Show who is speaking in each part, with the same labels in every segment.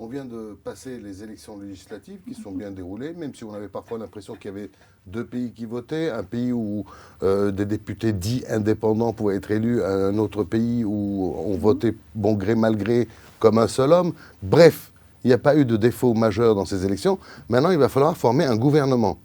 Speaker 1: On vient de passer les élections législatives qui sont bien déroulées, même si on avait parfois l'impression qu'il y avait deux pays qui votaient, un pays où des députés dits indépendants pouvaient être élus, un autre pays où on votait bon gré mal gré comme un seul homme. Bref, il n'y a pas eu de défaut majeur dans ces élections. Maintenant, il va falloir former un gouvernement.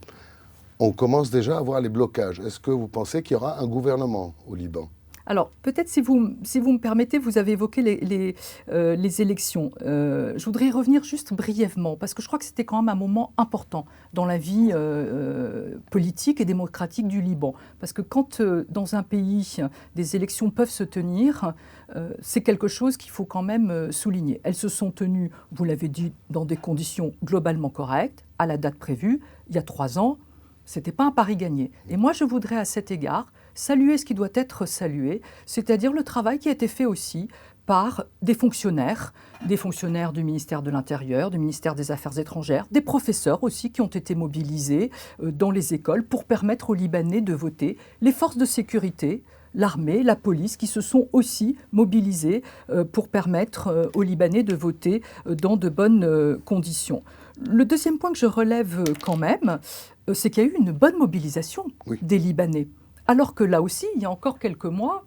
Speaker 1: On commence déjà à voir les blocages. Est-ce que vous pensez qu'il y aura un gouvernement au Liban ?
Speaker 2: Alors, peut-être si vous me permettez, vous avez évoqué les élections. Je voudrais y revenir juste brièvement, parce que je crois que c'était quand même un moment important dans la vie politique et démocratique du Liban. Parce que quand dans un pays, des élections peuvent se tenir, c'est quelque chose qu'il faut quand même souligner. Elles se sont tenues, vous l'avez dit, dans des conditions globalement correctes, à la date prévue, il y a 3 ans. Ce n'était pas un pari gagné. Et moi, je voudrais à cet égard saluer ce qui doit être salué, c'est-à-dire le travail qui a été fait aussi par des fonctionnaires du ministère de l'Intérieur, du ministère des Affaires étrangères, des professeurs aussi qui ont été mobilisés dans les écoles pour permettre aux Libanais de voter, les forces de sécurité, l'armée, la police, qui se sont aussi mobilisés pour permettre aux Libanais de voter dans de bonnes conditions. Le deuxième point que je relève quand même, c'est qu'il y a eu une bonne mobilisation des Libanais. Alors que là aussi, il y a encore quelques mois,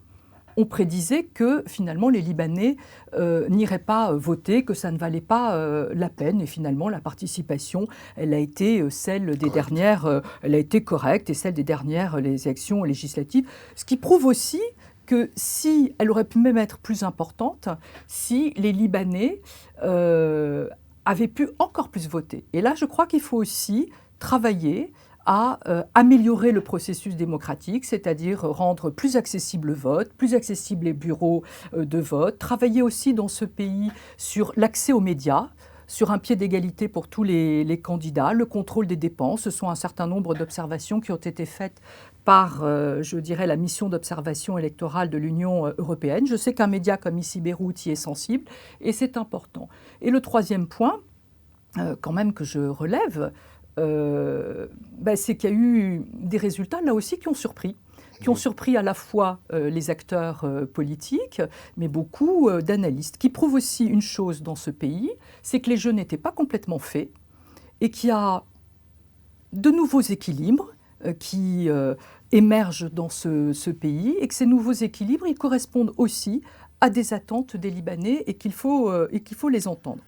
Speaker 2: on prédisait que finalement les Libanais n'iraient pas voter, que ça ne valait pas la peine. Et finalement, la participation, elle a été celle des dernières, elle a été correcte et celle des dernières les élections législatives. Ce qui prouve aussi que si elle aurait pu même être plus importante, si les Libanais avaient pu encore plus voter. Et là, je crois qu'il faut aussi travailler à améliorer le processus démocratique, c'est-à-dire rendre plus accessible le vote, plus accessible les bureaux de vote, travailler aussi dans ce pays sur l'accès aux médias, sur un pied d'égalité pour tous les candidats, le contrôle des dépenses. Ce sont un certain nombre d'observations qui ont été faites par, je dirais, la mission d'observation électorale de l'Union européenne. Je sais qu'un média comme ici Beyrouth y est sensible et c'est important. Et le troisième point, quand même que je relève, c'est qu'il y a eu des résultats là aussi qui ont surpris à la fois les acteurs politiques, mais beaucoup d'analystes, qui prouvent aussi une chose dans ce pays, c'est que les jeux n'étaient pas complètement faits et qu'il y a de nouveaux équilibres qui émergent dans ce pays et que ces nouveaux équilibres, ils correspondent aussi à des attentes des Libanais et qu'il faut les entendre.